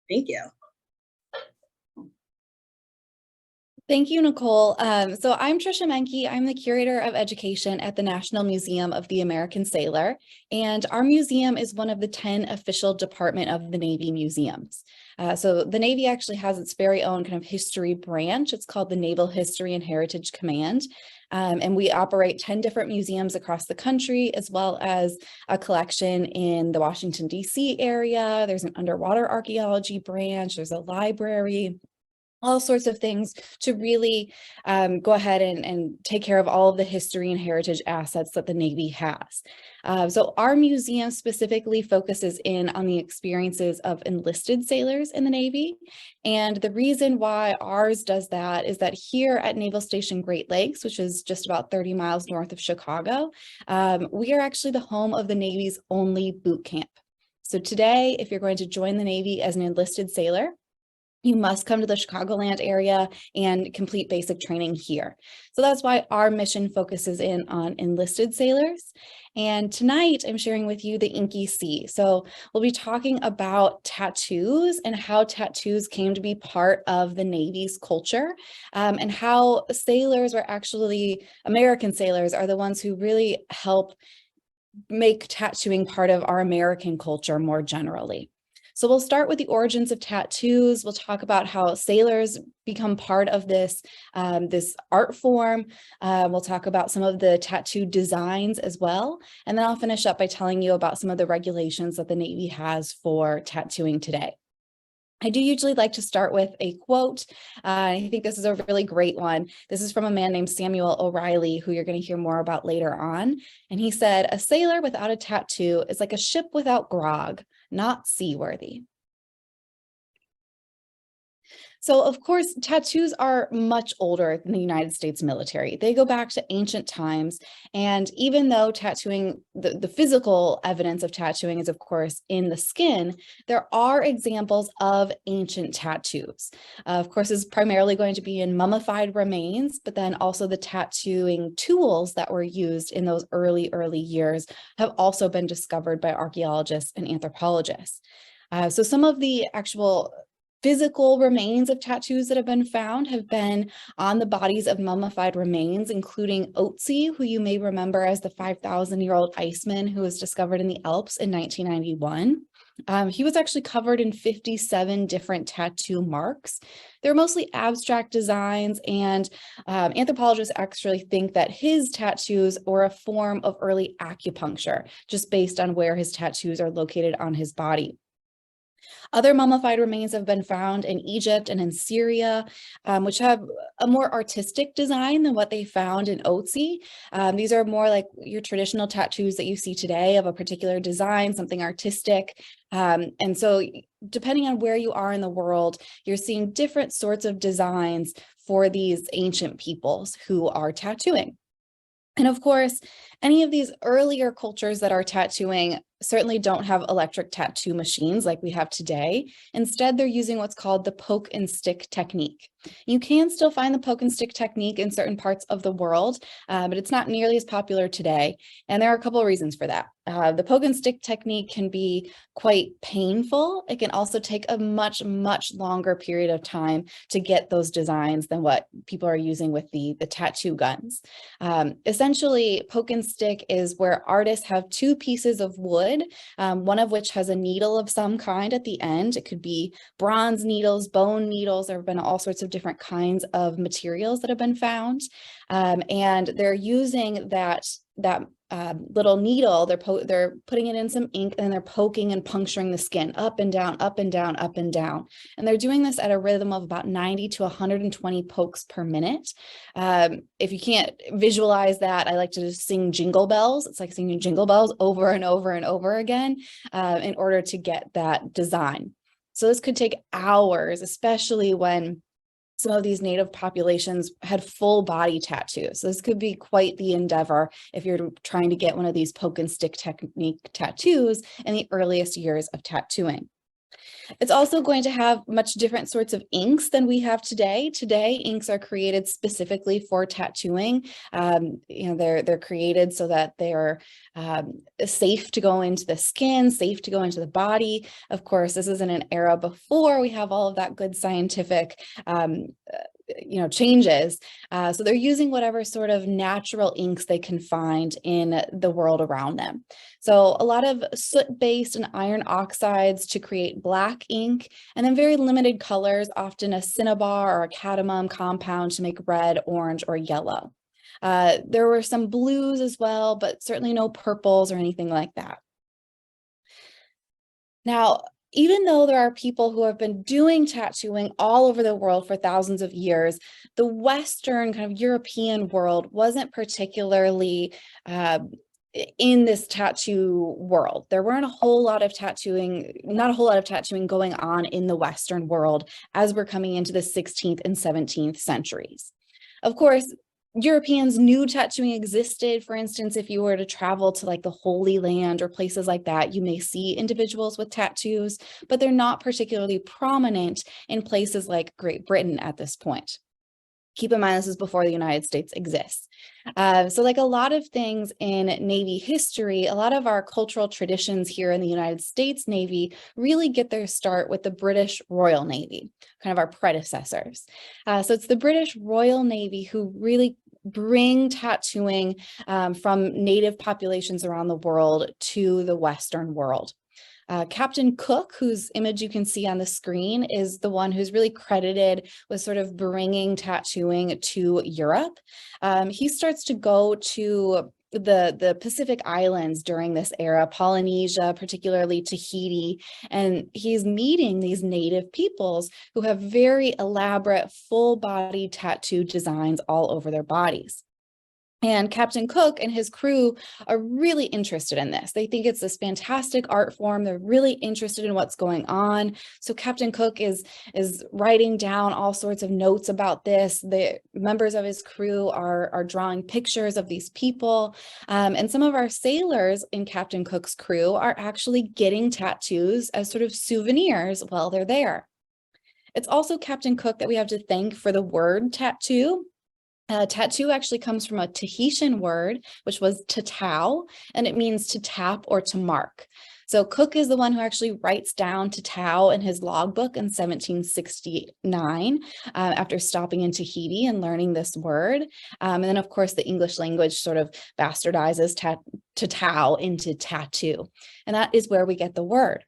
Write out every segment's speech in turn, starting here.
Thank you. Thank you, Nicole. So I'm Trisha Menke. I'm the Curator of Education at the National Museum of the American Sailor, and our museum is one of the 10 official Department of the Navy museums. So the Navy actually has its very own kind of history branch. It's called the Naval History and Heritage Command. And we operate 10 different museums across the country, as well as a collection in the Washington, D.C. area. There's an underwater archaeology branch. There's a library, all sorts of things to really go ahead and take care of all of the history and heritage assets that the Navy has. So our museum specifically focuses in on the experiences of enlisted sailors in the Navy. And the reason why ours does that is that here at Naval Station Great Lakes, which is just about 30 miles north of Chicago, we are actually the home of the Navy's only boot camp. So today, if you're going to join the Navy as an enlisted sailor, you must come to the Chicagoland area and complete basic training here. So that's why our mission focuses in on enlisted sailors. And tonight I'm sharing with you the Inky Sea. So we'll be talking about tattoos and how tattoos came to be part of the Navy's culture, and how sailors were actually, American sailors are the ones who really help make tattooing part of our American culture more generally. So we'll start with the origins of tattoos. We'll talk about how sailors become part of this, this art form. We'll talk about some of the tattoo designs as well. And then I'll finish up by telling you about some of the regulations that the Navy has for tattooing today. I do usually like to start with a quote. I think this is a really great one. This is from a man named Samuel O'Reilly, who you're going to hear more about later on. And he said, "A sailor without a tattoo is like a ship without grog, not seaworthy." So of course, tattoos are much older than the United States military. They go back to ancient times. And even though tattooing, the physical evidence of tattooing is of course in the skin, there are examples of ancient tattoos. Of course, it's primarily going to be in mummified remains, but then also the tattooing tools that were used in those early years have also been discovered by archaeologists and anthropologists. So some of the actual physical remains of tattoos that have been found have been on the bodies of mummified remains, including Otzi, who you may remember as the 5,000-year-old Iceman who was discovered in the Alps in 1991. He was actually covered in 57 different tattoo marks. They're mostly abstract designs, and anthropologists actually think that his tattoos were a form of early acupuncture, just based on where his tattoos are located on his body. Other mummified remains have been found in Egypt and in Syria, which have a more artistic design than what they found in Otzi. These are more like your traditional tattoos that you see today of a particular design, something artistic. And so depending on where you are in the world, you're seeing different sorts of designs for these ancient peoples who are tattooing. And of course, any of these earlier cultures that are tattooing certainly don't have electric tattoo machines like we have today. Instead, they're using what's called the poke and stick technique. You can still find the poke and stick technique in certain parts of the world, but it's not nearly as popular today. And there are a couple of reasons for that. The poke and stick technique can be quite painful. It can also take a much longer period of time to get those designs than what people are using with the tattoo guns. Essentially, poke and stick is where artists have two pieces of wood, one of which has a needle of some kind at the end. It could be bronze needles, bone needles. There have been all sorts of different kinds of materials that have been found. And they're using that little needle, they're putting it in some ink, and they're poking and puncturing the skin up and down, up and down, up and down. And they're doing this at a rhythm of about 90 to 120 pokes per minute. If you can't visualize that, I like to just sing jingle bells. It's like singing jingle bells over and over and over again in order to get that design. So this could take hours, especially when some of these native populations had full body tattoos. So this could be quite the endeavor if you're trying to get one of these poke and stick technique tattoos in the earliest years of tattooing. It's also going to have much different sorts of inks than we have today. Today, inks are created specifically for tattooing. They're created so that they're safe to go into the skin, safe to go into the body. Of course, this is in an era before we have all of that good scientific changes. So they're using whatever sort of natural inks they can find in the world around them. So a lot of soot-based and iron oxides to create black ink, and then very limited colors, often a cinnabar or a cadmium compound to make red, orange, or yellow. There were some blues as well, but certainly no purples or anything like that. Now, even though there are people who have been doing tattooing all over the world for thousands of years, the Western kind of European world wasn't particularly in this tattoo world. There weren't a whole lot of tattooing, not a whole lot of tattooing going on in the Western world as we're coming into the 16th and 17th centuries. Of course, Europeans knew tattooing existed. For instance, if you were to travel to like the Holy Land or places like that, you may see individuals with tattoos, but they're not particularly prominent in places like Great Britain at this point. Keep in mind, this is before the United States exists. So like a lot of things in Navy history, a lot of our cultural traditions here in the United States Navy really get their start with the British Royal Navy, kind of our predecessors. So it's the British Royal Navy who really bring tattooing from native populations around the world to the Western world. Captain Cook, whose image you can see on the screen, is the one who's really credited with sort of bringing tattooing to Europe. He starts to go to the Pacific Islands during this era, Polynesia, particularly Tahiti, and he's meeting these native peoples who have very elaborate full-body tattoo designs all over their bodies. And Captain Cook and his crew are really interested in this. They think it's this fantastic art form. They're really interested in what's going on. So Captain Cook is writing down all sorts of notes about this. The members of his crew are drawing pictures of these people. And some of our sailors in Captain Cook's crew are actually getting tattoos as sort of souvenirs while they're there. It's also Captain Cook that we have to thank for the word tattoo. Tattoo actually comes from a Tahitian word, which was tatau, and it means to tap or to mark. So Cook is the one who actually writes down tatau in his logbook in 1769 after stopping in Tahiti and learning this word. And then, of course, the English language sort of bastardizes tatau into tattoo. And that is where we get the word.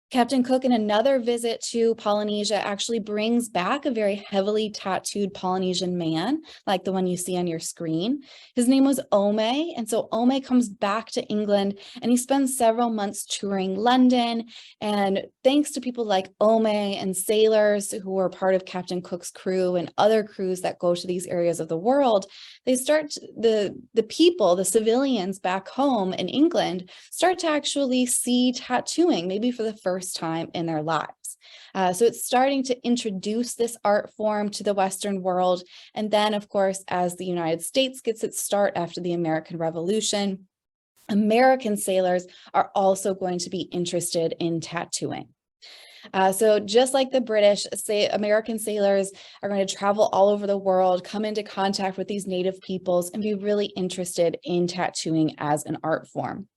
Captain Cook, in another visit to Polynesia, actually brings back a very heavily tattooed Polynesian man, like the one you see on your screen. His name was Ome, and so Ome comes back to England, and he spends several months touring London. And thanks to people like Ome and sailors who were part of Captain Cook's crew and other crews that go to these areas of the world, they start the people, the civilians back home in England, start to actually see tattooing, maybe for the first time in their lives. So it's starting to introduce this art form to the Western world. And then, of course, as the United States gets its start after the American Revolution, American sailors are also going to be interested in tattooing. So just like the British, American sailors are going to travel all over the world, come into contact with these native peoples, and be really interested in tattooing as an art form.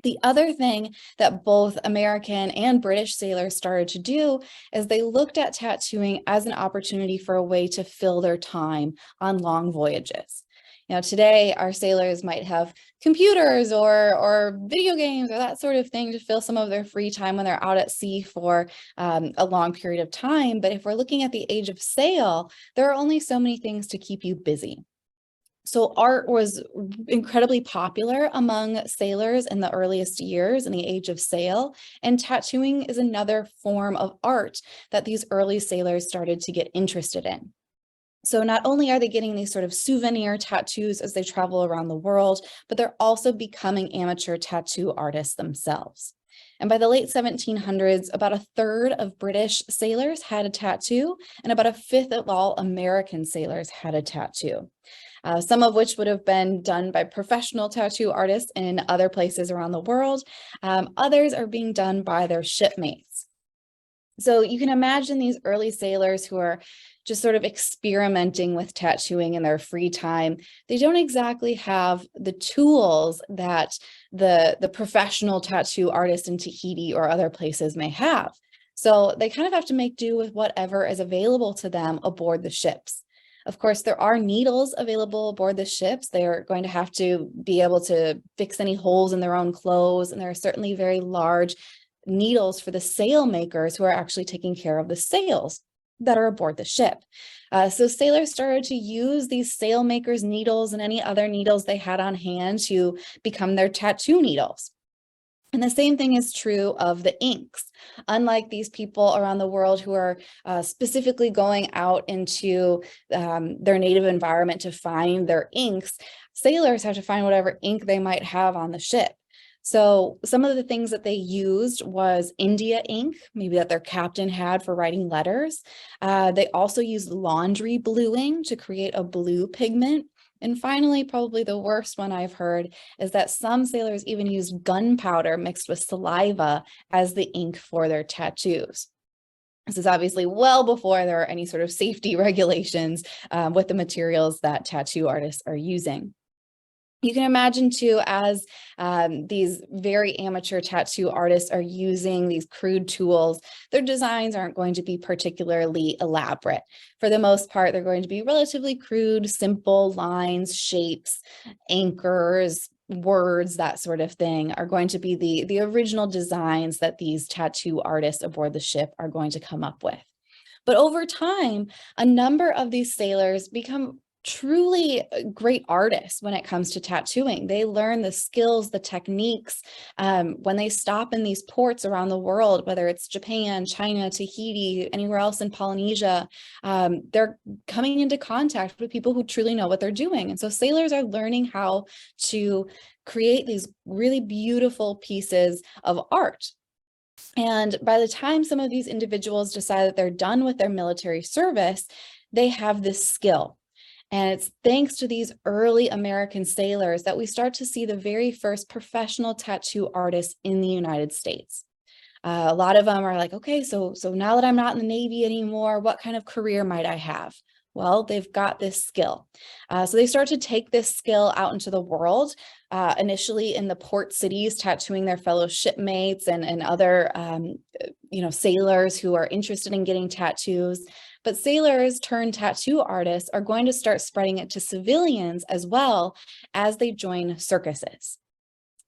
The other thing that both American and British sailors started to do is they looked at tattooing as an opportunity for a way to fill their time on long voyages. You know, today our sailors might have computers or video games or that sort of thing to fill some of their free time when they're out at sea for a long period of time. But if we're looking at the age of sail, there are only so many things to keep you busy. So art was incredibly popular among sailors in the earliest years in the age of sail, and tattooing is another form of art that these early sailors started to get interested in. So not only are they getting these sort of souvenir tattoos as they travel around the world, but they're also becoming amateur tattoo artists themselves. And by the late 1700s, about a third of British sailors had a tattoo, and about a fifth of all American sailors had a tattoo. Some of which would have been done by professional tattoo artists in other places around the world. Others are being done by their shipmates. So you can imagine these early sailors who are just sort of experimenting with tattooing in their free time. They don't exactly have the tools that the professional tattoo artist in Tahiti or other places may have. So they kind of have to make do with whatever is available to them aboard the ships. Of course, there are needles available aboard the ships. They are going to have to be able to fix any holes in their own clothes, and there are certainly very large needles for the sail makers who are actually taking care of the sails that are aboard the ship. So sailors started to use these sail makers' needles and any other needles they had on hand to become their tattoo needles. And the same thing is true of the inks. Unlike these people around the world who are specifically going out into their native environment to find their inks, sailors have to find whatever ink they might have on the ship. So some of the things that they used was India ink, maybe that their captain had for writing letters. They also used laundry bluing to create a blue pigment. And finally, probably the worst one I've heard is that some sailors even used gunpowder mixed with saliva as the ink for their tattoos. This is obviously well before there are any sort of safety regulations with the materials that tattoo artists are using. You can imagine too, as these very amateur tattoo artists are using these crude tools, their designs aren't going to be particularly elaborate. For the most part, they're going to be relatively crude, simple lines, shapes, anchors, words, that sort of thing are going to be the original designs that these tattoo artists aboard the ship are going to come up with. But over time, a number of these sailors become truly great artists when it comes to tattooing. They learn the skills, the techniques. When they stop in these ports around the world, whether it's Japan, China, Tahiti, anywhere else in Polynesia, they're coming into contact with people who truly know what they're doing. And so sailors are learning how to create these really beautiful pieces of art. And by the time some of these individuals decide that they're done with their military service, they have this skill. And it's thanks to these early American sailors that we start to see the very first professional tattoo artists in the United States. A lot of them are like, okay, so now that I'm not in the Navy anymore, what kind of career might I have? Well, they've got this skill. So they start to take this skill out into the world, initially in the port cities, tattooing their fellow shipmates and other sailors who are interested in getting tattoos. But sailors turned tattoo artists are going to start spreading it to civilians as well as they join circuses.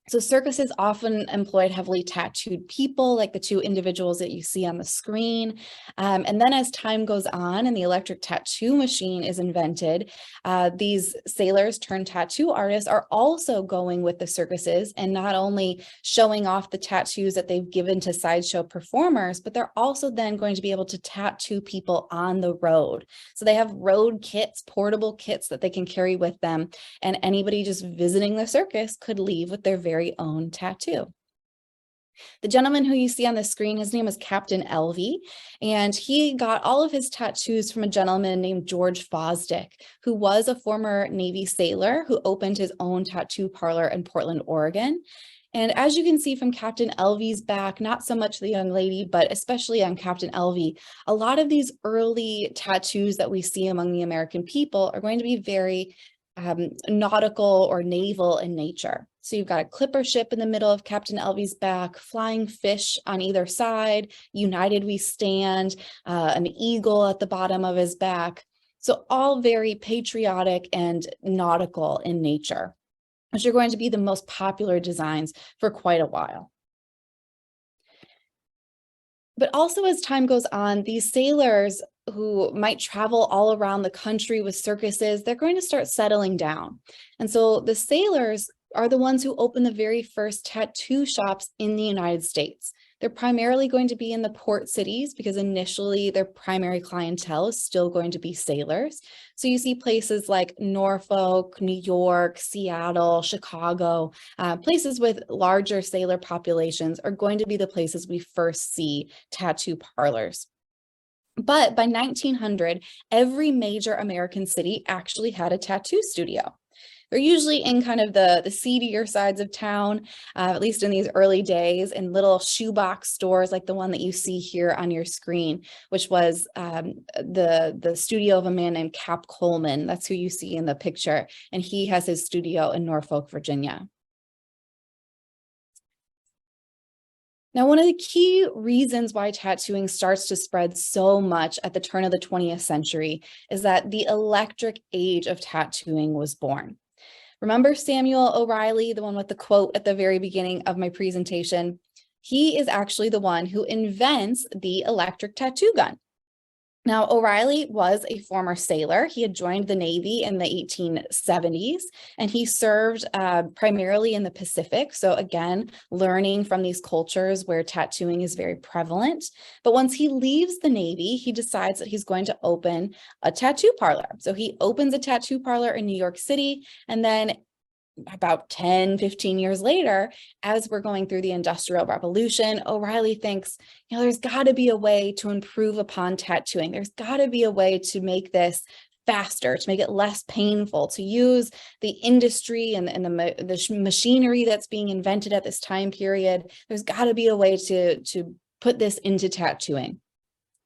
So circuses often employed heavily tattooed people, like the two individuals that you see on the screen. And then as time goes on and the electric tattoo machine is invented, these sailors turned tattoo artists are also going with the circuses and not only showing off the tattoos that they've given to sideshow performers, but they're also then going to be able to tattoo people on the road. So they have road kits, portable kits that they can carry with them. And anybody just visiting the circus could leave with their very own tattoo. The gentleman who you see on the screen, his name is Captain Elvey, and he got all of his tattoos from a gentleman named George Fosdick, who was a former Navy sailor who opened his own tattoo parlor in Portland, Oregon. And as you can see from Captain Elvey's back, not so much the young lady, but especially on Captain Elvey, a lot of these early tattoos that we see among the American people are going to be very nautical or naval in nature. So you've got a clipper ship in the middle of Captain Elvey's back, flying fish on either side, united we stand, an eagle at the bottom of his back. So all very patriotic and nautical in nature, which are going to be the most popular designs for quite a while. But also as time goes on, these sailors who might travel all around the country with circuses, they're going to start settling down. And so the sailors are the ones who open the very first tattoo shops in the United States. They're primarily going to be in the port cities because initially their primary clientele is still going to be sailors. So you see places like Norfolk, New York, Seattle, Chicago, places with larger sailor populations are going to be the places we first see tattoo parlors. But by 1900, every major American city actually had a tattoo studio. They're usually in kind of the seedier sides of town, at least in these early days, in little shoebox stores like the one that you see here on your screen, which was the studio of a man named Cap Coleman. That's who you see in the picture. And he has his studio in Norfolk, Virginia. Now, one of the key reasons why tattooing starts to spread so much at the turn of the 20th century is that the electric age of tattooing was born. Remember Samuel O'Reilly, the one with the quote at the very beginning of my presentation? He is actually the one who invents the electric tattoo gun. Now, O'Reilly was a former sailor. He had joined the Navy in the 1870s, and he served primarily in the Pacific. So again, learning from these cultures where tattooing is very prevalent. But once he leaves the Navy, he decides that he's going to open a tattoo parlor. So he opens a tattoo parlor in New York City, and then about 10, 15 years later, as we're going through the Industrial Revolution, O'Reilly thinks, there's got to be a way to improve upon tattooing. There's got to be a way to make this faster, to make it less painful, to use the industry and the machinery that's being invented at this time period. There's got to be a way to put this into tattooing.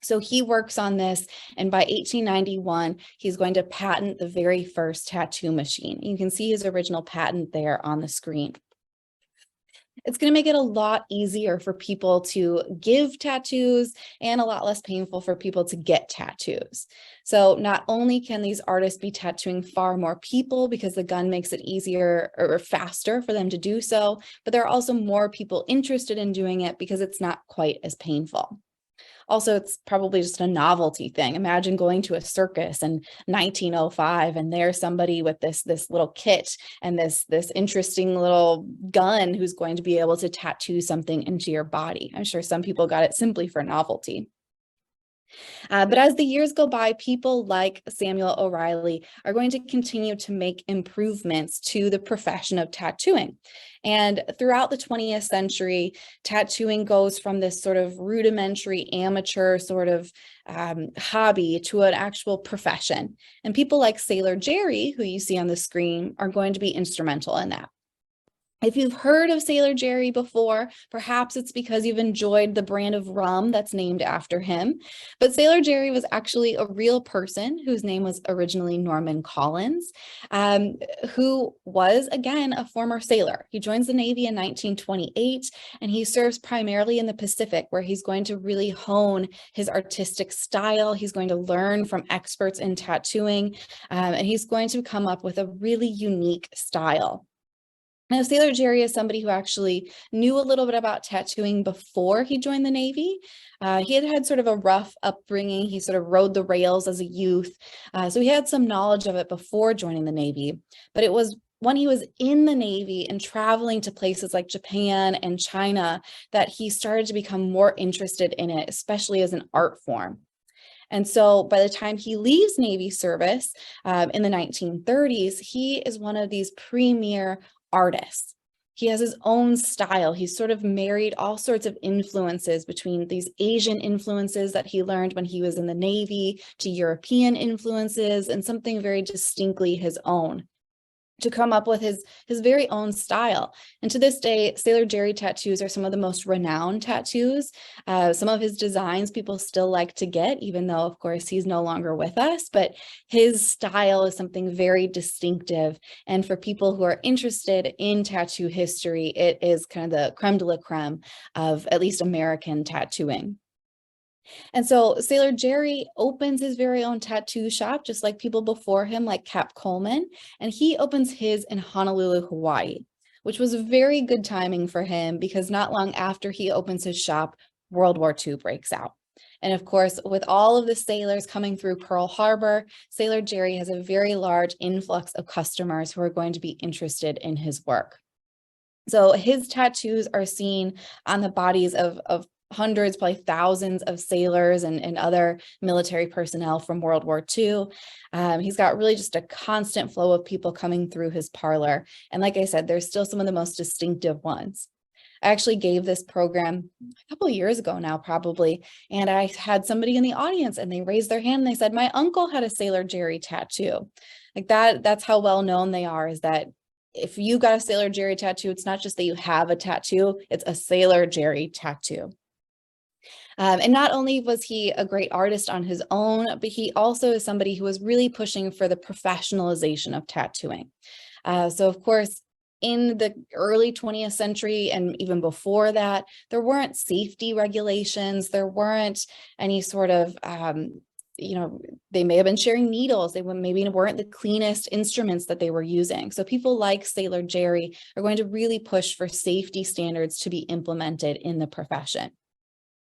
So he works on this, and by 1891, he's going to patent the very first tattoo machine. You can see his original patent there on the screen. It's going to make it a lot easier for people to give tattoos and a lot less painful for people to get tattoos. So not only can these artists be tattooing far more people because the gun makes it easier or faster for them to do so, but there are also more people interested in doing it because it's not quite as painful. Also, it's probably just a novelty thing. Imagine going to a circus in 1905 and there's somebody with this little kit and this interesting little gun who's going to be able to tattoo something into your body. I'm sure some people got it simply for novelty. But as the years go by, people like Samuel O'Reilly are going to continue to make improvements to the profession of tattooing. And throughout the 20th century, tattooing goes from this sort of rudimentary amateur sort of hobby to an actual profession. And people like Sailor Jerry, who you see on the screen, are going to be instrumental in that. If you've heard of Sailor Jerry before, perhaps it's because you've enjoyed the brand of rum that's named after him. But Sailor Jerry was actually a real person whose name was originally Norman Collins, who was, again, a former sailor. He joins the Navy in 1928, and he serves primarily in the Pacific, where he's going to really hone his artistic style. He's going to learn from experts in tattooing, and he's going to come up with a really unique style. Now, Sailor Jerry is somebody who actually knew a little bit about tattooing before he joined the Navy. He had had sort of a rough upbringing. He sort of rode the rails as a youth. So he had some knowledge of it before joining the Navy. But it was when he was in the Navy and traveling to places like Japan and China that he started to become more interested in it, especially as an art form. And so by the time he leaves Navy service in the 1930s, he is one of these premier artist. He has his own style. He's sort of married all sorts of influences between these Asian influences that he learned when he was in the Navy to European influences and something very distinctly his own, to come up with his very own style. And to this day, Sailor Jerry tattoos are some of the most renowned tattoos. Some of his designs people still like to get, even though, of course, he's no longer with us. But his style is something very distinctive. And for people who are interested in tattoo history, it is kind of the creme de la creme of at least American tattooing. And so Sailor Jerry opens his very own tattoo shop, just like people before him, like Cap Coleman, and he opens his in Honolulu, Hawaii, which was very good timing for him because not long after he opens his shop, World War II breaks out. And of course, with all of the sailors coming through Pearl Harbor, Sailor Jerry has a very large influx of customers who are going to be interested in his work. So his tattoos are seen on the bodies of hundreds, probably thousands of sailors and other military personnel from World War II. He's got really just a constant flow of people coming through his parlor. And like I said, there's still some of the most distinctive ones. I actually gave this program a couple of years ago now, probably, and I had somebody in the audience and they raised their hand and they said, my uncle had a Sailor Jerry tattoo. Like that's how well known they are, is that if you got a Sailor Jerry tattoo, it's not just that you have a tattoo, it's a Sailor Jerry tattoo. And not only was he a great artist on his own, but he also is somebody who was really pushing for the professionalization of tattooing. So of course, in the early 20th century and even before that, there weren't safety regulations, there weren't any sort of they may have been sharing needles. They maybe weren't the cleanest instruments that they were using. So people like Sailor Jerry are going to really push for safety standards to be implemented in the profession.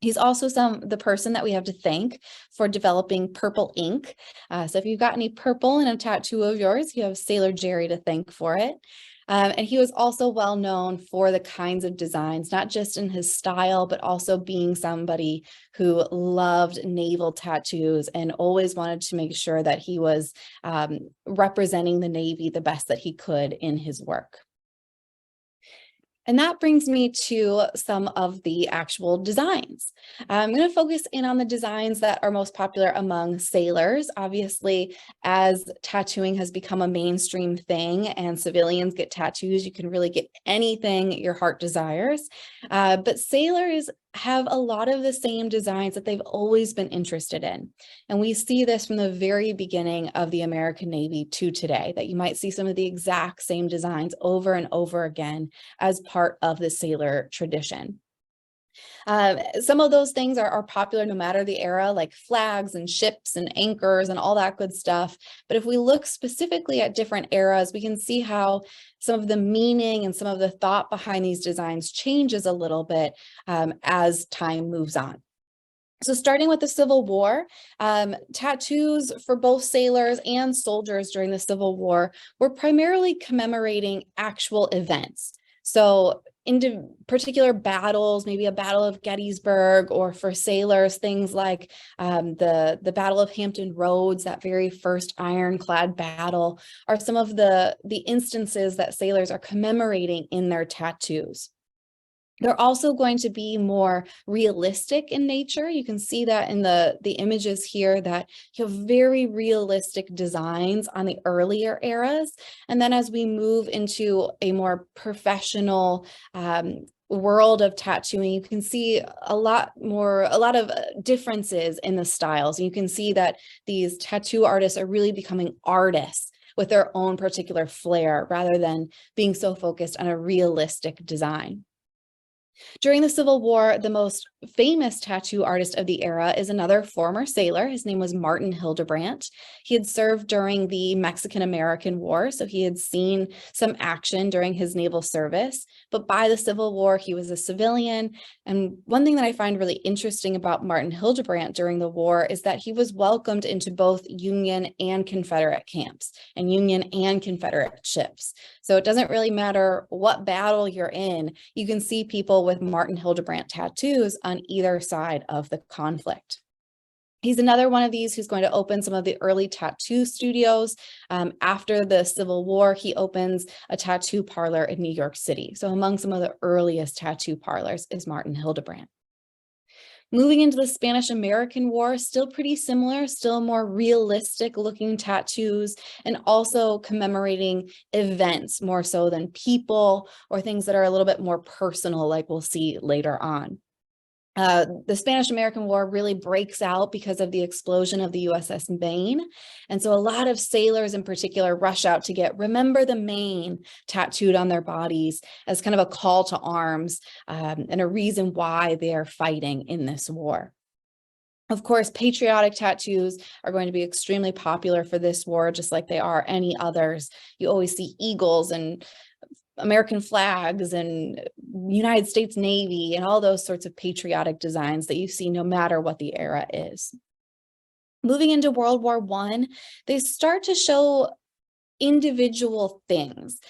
He's also the person that we have to thank for developing purple ink. So if you've got any purple in a tattoo of yours, you have Sailor Jerry to thank for it. And he was also well known for the kinds of designs, not just in his style, but also being somebody who loved naval tattoos and always wanted to make sure that he was representing the Navy the best that he could in his work. And that brings me to some of the actual designs. I'm going to focus in on the designs that are most popular among sailors. Obviously, as tattooing has become a mainstream thing and civilians get tattoos, you can really get anything your heart desires. But sailors have a lot of the same designs that they've always been interested in. And we see this from the very beginning of the American Navy to today, that you might see some of the exact same designs over and over again as part of the sailor tradition. Some of those things are popular no matter the era, like flags and ships and anchors and all that good stuff. But if we look specifically at different eras, we can see how some of the meaning and some of the thought behind these designs changes a little bit as time moves on. So starting with the Civil War, tattoos for both sailors and soldiers during the Civil War were primarily commemorating actual events. So into particular battles, maybe a Battle of Gettysburg, or for sailors, things like the Battle of Hampton Roads, that very first ironclad battle, are some of the instances that sailors are commemorating in their tattoos. They're also going to be more realistic in nature. You can see that in the images here, that you have very realistic designs on the earlier eras. And then as we move into a more professional world of tattooing, you can see a lot of differences in the styles. You can see that these tattoo artists are really becoming artists with their own particular flair, rather than being so focused on a realistic design. During the Civil War, the most famous tattoo artist of the era is another former sailor. His name was Martin Hildebrandt. He had served during the Mexican-American War, so he had seen some action during his naval service. But by the Civil War, he was a civilian. And one thing that I find really interesting about Martin Hildebrandt during the war is that he was welcomed into both Union and Confederate camps and Union and Confederate ships. So it doesn't really matter what battle you're in, you can see people with Martin Hildebrandt tattoos on either side of the conflict. He's another one of these who's going to open some of the early tattoo studios. After the Civil War, he opens a tattoo parlor in New York City. So among some of the earliest tattoo parlors is Martin Hildebrandt. Moving into the Spanish-American War, still pretty similar, still more realistic looking tattoos, and also commemorating events more so than people or things that are a little bit more personal, like we'll see later on. The Spanish-American War really breaks out because of the explosion of the USS Maine. And so a lot of sailors in particular rush out to get "Remember the Maine" tattooed on their bodies as kind of a call to arms and a reason why they are fighting in this war. Of course, patriotic tattoos are going to be extremely popular for this war, just like they are any others. You always see eagles and American flags and United States Navy and all those sorts of patriotic designs that you see no matter what the era is. Moving into World War I, they start to show individual things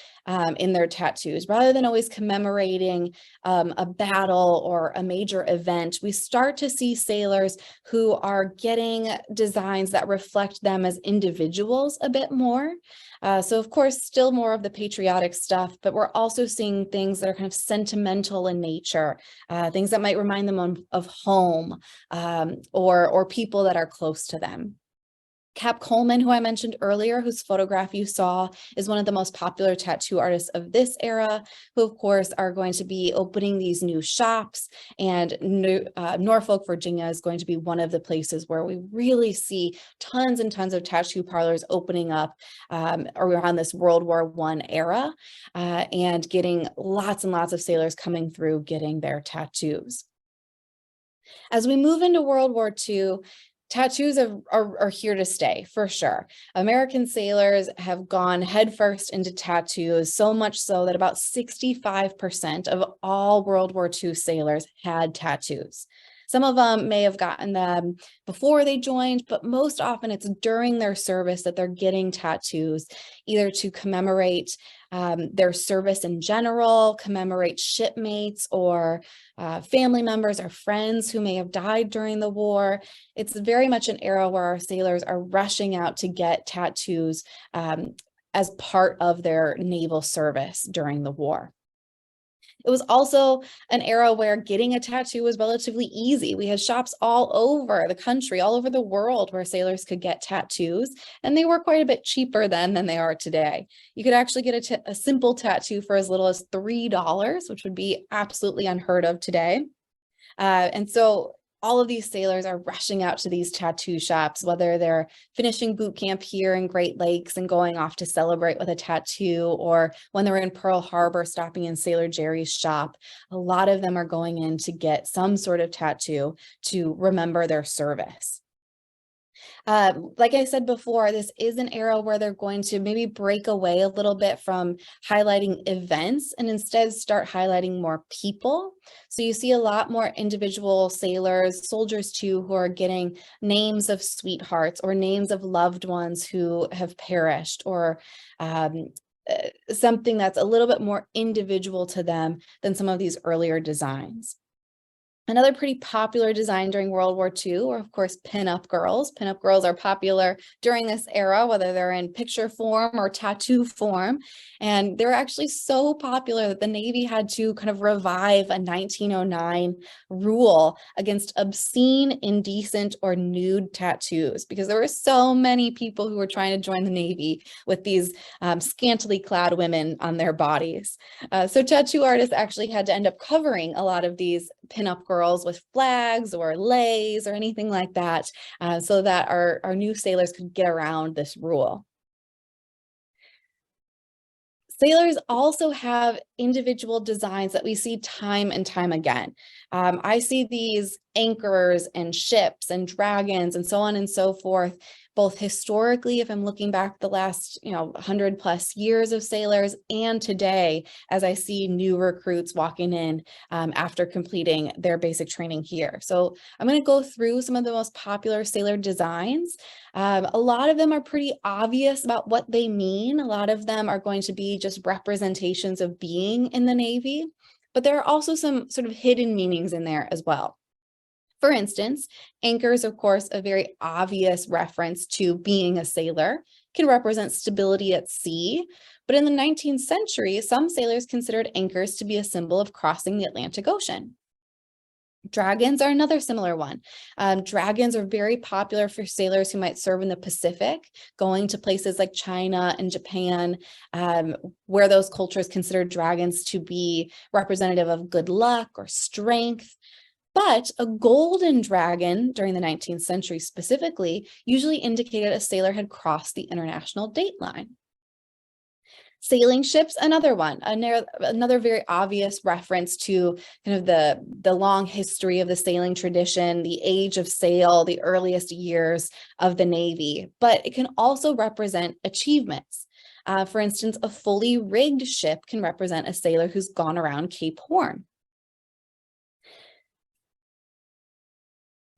in their tattoos. Rather than always commemorating a battle or a major event, we start to see sailors who are getting designs that reflect them as individuals a bit more. So of course, still more of the patriotic stuff, but we're also seeing things that are kind of sentimental in nature, things that might remind them of home, or people that are close to them. Cap Coleman, who I mentioned earlier, whose photograph you saw, is one of the most popular tattoo artists of this era, who of course are going to be opening these new shops. And Norfolk, Virginia is going to be one of the places where we really see tons and tons of tattoo parlors opening up around this World War I era, and getting lots and lots of sailors coming through getting their tattoos. As we move into World War II, tattoos are here to stay, for sure. American sailors have gone headfirst into tattoos, so much so that about 65% of all World War II sailors had tattoos. Some of them may have gotten them before they joined, but most often it's during their service that they're getting tattoos, either to commemorate their service in general, commemorate shipmates or family members or friends who may have died during the war. It's very much an era where our sailors are rushing out to get tattoos as part of their naval service during the war. It was also an era where getting a tattoo was relatively easy. We had shops all over the country, all over the world, where sailors could get tattoos, and they were quite a bit cheaper then than they are today. You could actually get a simple tattoo for as little as $3, which would be absolutely unheard of today. And so all of these sailors are rushing out to these tattoo shops, whether they're finishing boot camp here in Great Lakes and going off to celebrate with a tattoo, or when they're in Pearl Harbor stopping in Sailor Jerry's shop. A lot of them are going in to get some sort of tattoo to remember their service. Like I said before, this is an era where they're going to maybe break away a little bit from highlighting events and instead start highlighting more people. So you see a lot more individual sailors, soldiers too, who are getting names of sweethearts or names of loved ones who have perished, or something that's a little bit more individual to them than some of these earlier designs. Another pretty popular design during World War II were, of course, pinup girls. Pinup girls are popular during this era, whether they're in picture form or tattoo form. And they're actually so popular that the Navy had to kind of revive a 1909 rule against obscene, indecent, or nude tattoos, because there were so many people who were trying to join the Navy with these scantily clad women on their bodies. So tattoo artists actually had to end up covering a lot of these pinup girls with flags or leis or anything like that, so that our new sailors could get around this rule. Sailors also have individual designs that we see time and time again. I see these anchors and ships and dragons and so on and so forth, both historically, if I'm looking back the last 100+ years of sailors, and today as I see new recruits walking in after completing their basic training here. So I'm going to go through some of the most popular sailor designs. A lot of them are pretty obvious about what they mean. A lot of them are going to be just representations of being in the Navy, but there are also some sort of hidden meanings in there as well. For instance, anchors, of course, a very obvious reference to being a sailor, can represent stability at sea. But in the 19th century, some sailors considered anchors to be a symbol of crossing the Atlantic Ocean. Dragons are another similar one. Dragons are very popular for sailors who might serve in the Pacific, going to places like China and Japan, where those cultures consider dragons to be representative of good luck or strength. But a golden dragon during the 19th century specifically usually indicated a sailor had crossed the international date line. Sailing ships, another one, another very obvious reference to kind of the long history of the sailing tradition, the age of sail, the earliest years of the Navy, but it can also represent achievements. For instance, a fully rigged ship can represent a sailor who's gone around Cape Horn.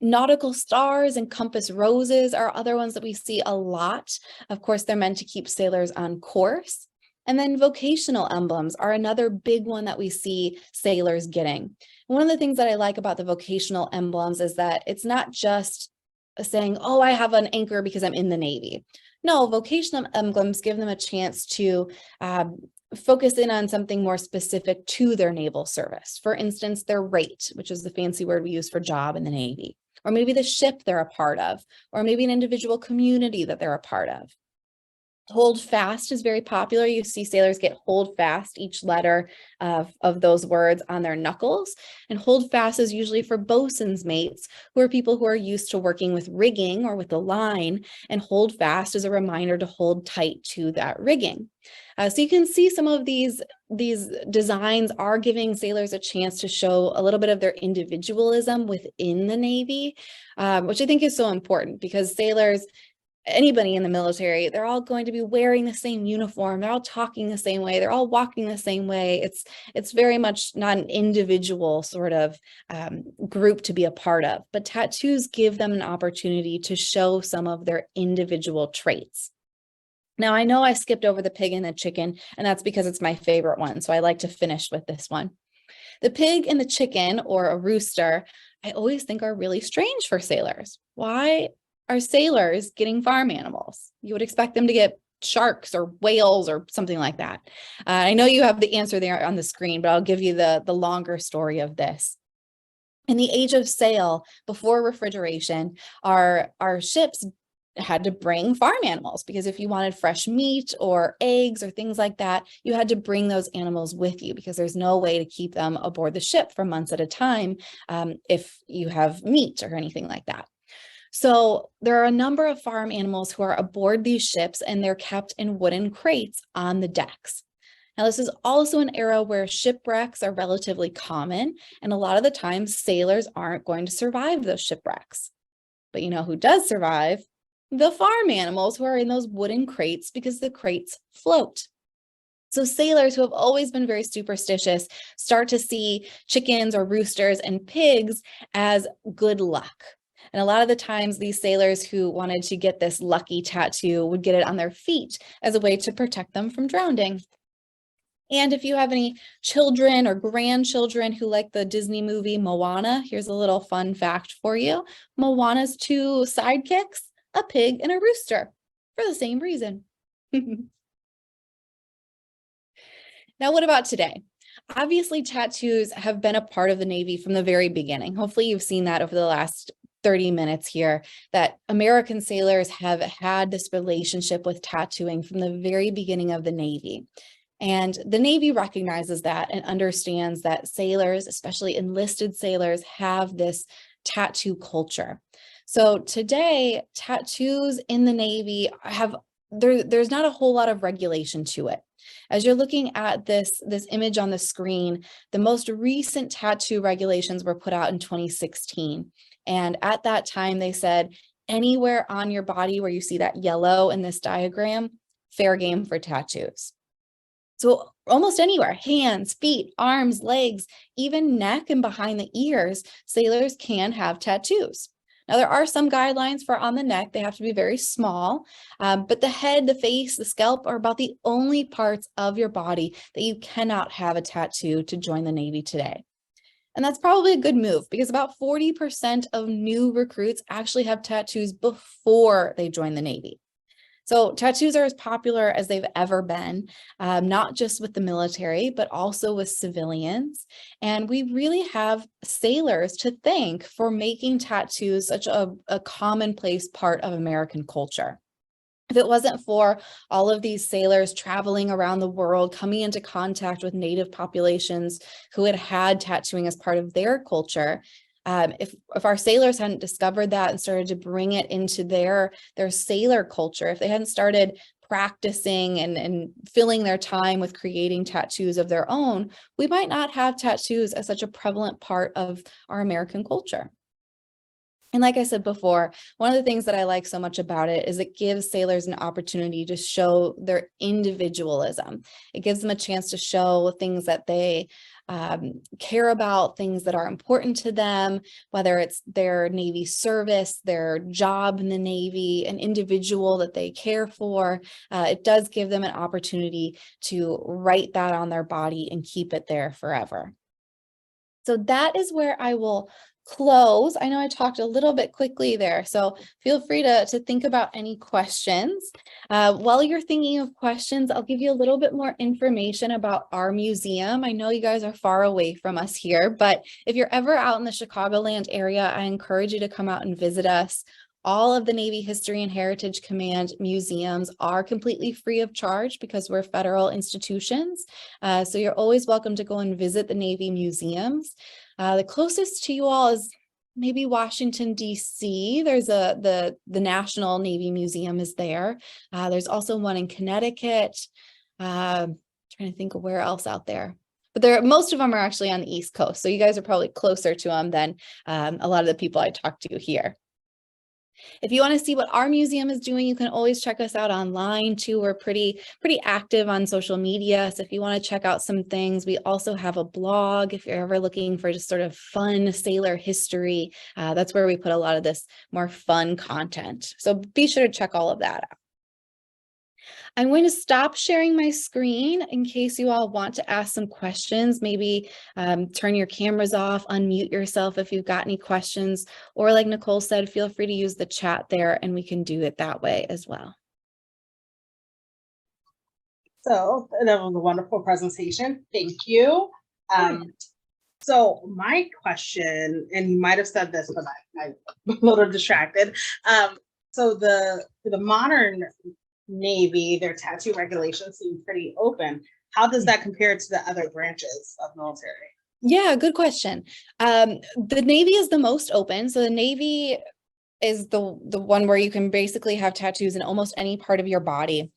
Nautical stars and compass roses are other ones that we see a lot. Of course, they're meant to keep sailors on course. And then vocational emblems are another big one that we see sailors getting. One of the things that I like about the vocational emblems is that it's not just saying, oh, I have an anchor because I'm in the Navy. No, vocational emblems give them a chance to focus in on something more specific to their naval service. For instance, their rate, which is the fancy word we use for job in the Navy, or maybe the ship they're a part of, or maybe an individual community that they're a part of. Hold fast is very popular. You see sailors get hold fast, each letter of those words on their knuckles. And hold fast is usually for bosun's mates, who are people who are used to working with rigging or with the line. And hold fast is a reminder to hold tight to that rigging. So you can see some of these designs are giving sailors a chance to show a little bit of their individualism within the Navy, which I think is so important because sailors, anybody in the military, they're all going to be wearing the same uniform. They're all talking the same way. They're all walking the same way. It's very much not an individual sort of group to be a part of, but tattoos give them an opportunity to show some of their individual traits. Now, I know I skipped over the pig and the chicken, and that's because it's my favorite one. So I like to finish with this one. The pig and the chicken, or a rooster, I always think are really strange for sailors. Why are sailors getting farm animals? You would expect them to get sharks or whales or something like that. I know you have the answer there on the screen, but I'll give you the longer story of this. In the age of sail, before refrigeration, our ships had to bring farm animals because if you wanted fresh meat or eggs or things like that, you had to bring those animals with you because there's no way to keep them aboard the ship for months at a time if you have meat or anything like that. So there are a number of farm animals who are aboard these ships and they're kept in wooden crates on the decks. Now, this is also an era where shipwrecks are relatively common, and a lot of the time sailors aren't going to survive those shipwrecks. But you know who does survive? The farm animals who are in those wooden crates because the crates float. So sailors who have always been very superstitious start to see chickens or roosters and pigs as good luck. And a lot of the times these sailors who wanted to get this lucky tattoo would get it on their feet as a way to protect them from drowning. And if you have any children or grandchildren who like the Disney movie Moana, here's a little fun fact for you. Moana's two sidekicks, a pig and a rooster, for the same reason. Now, what about today? Obviously, tattoos have been a part of the Navy from the very beginning. Hopefully, you've seen that over the last 30 minutes here, that American sailors have had this relationship with tattooing from the very beginning of the Navy. And the Navy recognizes that and understands that sailors, especially enlisted sailors, have this tattoo culture. So today, tattoos in the Navy there's not a whole lot of regulation to it. As you're looking at this image on the screen, the most recent tattoo regulations were put out in 2016. And at that time, they said, anywhere on your body where you see that yellow in this diagram, fair game for tattoos. So almost anywhere, hands, feet, arms, legs, even neck and behind the ears, sailors can have tattoos. Now, there are some guidelines for on the neck. They have to be very small, but the head, the face, the scalp are about the only parts of your body that you cannot have a tattoo to join the Navy today. And that's probably a good move because about 40% of new recruits actually have tattoos before they join the Navy. So tattoos are as popular as they've ever been, not just with the military, but also with civilians. And we really have sailors to thank for making tattoos such a commonplace part of American culture. If it wasn't for all of these sailors traveling around the world, coming into contact with Native populations who had tattooing as part of their culture, if our sailors hadn't discovered that and started to bring it into their sailor culture, if they hadn't started practicing and filling their time with creating tattoos of their own, we might not have tattoos as such a prevalent part of our American culture. And like I said before, one of the things that I like so much about it is it gives sailors an opportunity to show their individualism. It gives them a chance to show things that they care about things that are important to them, whether it's their Navy service, their job in the Navy, an individual that they care for. It does give them an opportunity to write that on their body and keep it there forever. So that is where I will close. I know I talked a little bit quickly there, so feel free to think about any questions. While you're thinking of questions, I'll give you a little bit more information about our museum. I know you guys are far away from us here, but if you're ever out in the Chicagoland area, I encourage you to come out and visit us. All of the Navy History and Heritage Command museums are completely free of charge because we're federal institutions. So you're always welcome to go and visit the Navy museums. The closest to you all is maybe Washington, D.C. There's the National Navy Museum is there. There's also one in Connecticut. Trying to think of where else out there. But most of them are actually on the East Coast. So you guys are probably closer to them than a lot of the people I talked to here. If you want to see what our museum is doing, you can always check us out online too. We're pretty active on social media. So if you want to check out some things, we also have a blog. If you're ever looking for just sort of fun sailor history, that's where we put a lot of this more fun content. So be sure to check all of that out. I'm going to stop sharing my screen in case you all want to ask some questions. Maybe turn your cameras off, unmute yourself if you've got any questions, or like Nicole said, feel free to use the chat there and we can do it that way as well. So that was a wonderful presentation. Thank you. So my question, and you might have said this, but I'm a little distracted. So the modern Navy, their tattoo regulations seem pretty open. How does that compare to the other branches of military? Yeah, good question. The Navy is the most open. So the Navy is the one where you can basically have tattoos in almost any part of your body.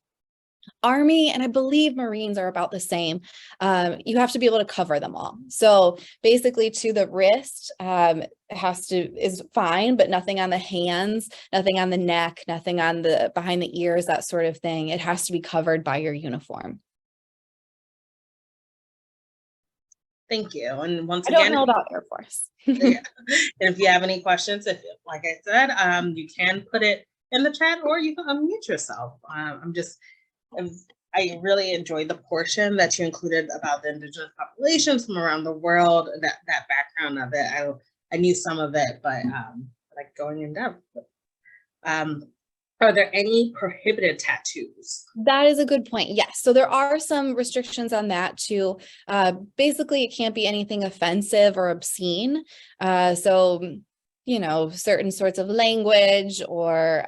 Army and I believe Marines are about the same. You have to be able to cover them all. So basically to the wrist is fine, but nothing on the hands, nothing on the neck, nothing on the behind the ears, that sort of thing. It has to be covered by your uniform. Thank you. And once again, I don't know about Air Force. Yeah. And if you have any questions, like I said, you can put it in the chat or you can unmute yourself. I really enjoyed the portion that you included about the indigenous populations from around the world, that background of it. I knew some of it, but like going in depth. Are there any prohibited tattoos? That is a good point. Yes. So there are some restrictions on that too. Basically, it can't be anything offensive or obscene. So, you know, certain sorts of language or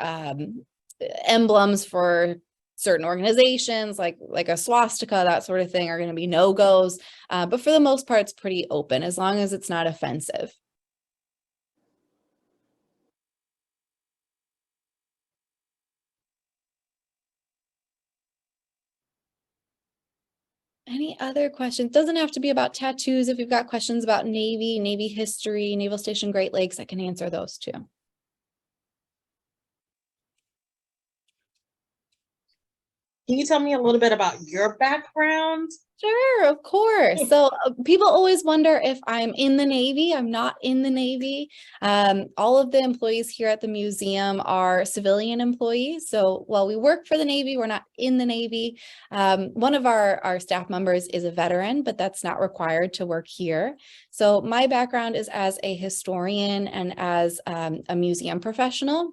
emblems for certain organizations like a swastika, that sort of thing, are going to be no-goes. But for the most part, it's pretty open as long as it's not offensive. Any other questions? Doesn't have to be about tattoos. If you've got questions about Navy history, Naval Station Great Lakes, I can answer those too. Can you tell me a little bit about your background? Sure, of course. So people always wonder if I'm in the Navy. I'm not in the Navy. All of the employees here at the museum are civilian employees. So while we work for the Navy, we're not in the Navy. One of our staff members is a veteran, but that's not required to work here. So my background is as a historian and as a museum professional.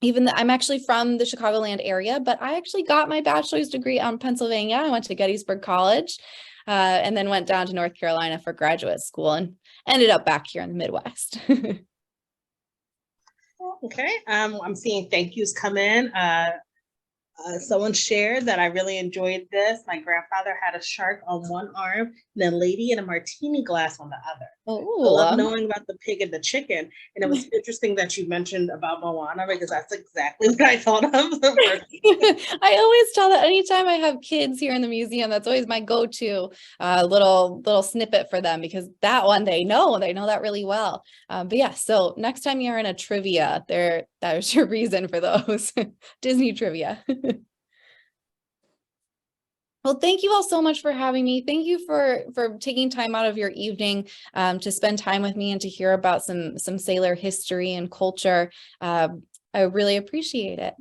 Even though I'm actually from the Chicagoland area, but I actually got my bachelor's degree out in Pennsylvania. I went to Gettysburg College and then went down to North Carolina for graduate school and ended up back here in the Midwest. Okay, I'm seeing thank yous come in. Someone shared that I really enjoyed this. My grandfather had a shark on one arm and a lady in a martini glass on the other. Oh, I love knowing about the pig and the chicken. And it was interesting that you mentioned about Moana because that's exactly what I thought of. I always tell that anytime I have kids here in the museum, that's always my go-to little snippet for them because that one they know that really well. But yeah, so next time you're in a trivia, there's your reason for those Disney trivia. Well, thank you all so much for having me. Thank you for taking time out of your evening to spend time with me and to hear about some sailor history and culture. I really appreciate it.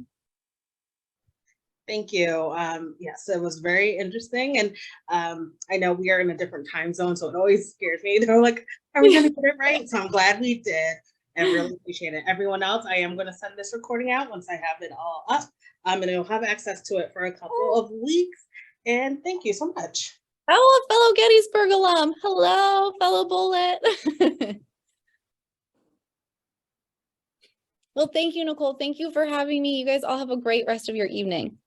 Thank you. Yes, it was very interesting. And I know we are in a different time zone, so it always scares me. They're like, are we going to get it right? So I'm glad we did and really appreciate it. Everyone else, I am going to send this recording out once I have it all up. And you'll have access to it for a couple of weeks. And thank you so much. Oh, a fellow Gettysburg alum. Hello, fellow Bullet. Well, thank you, Nicole. Thank you for having me. You guys all have a great rest of your evening.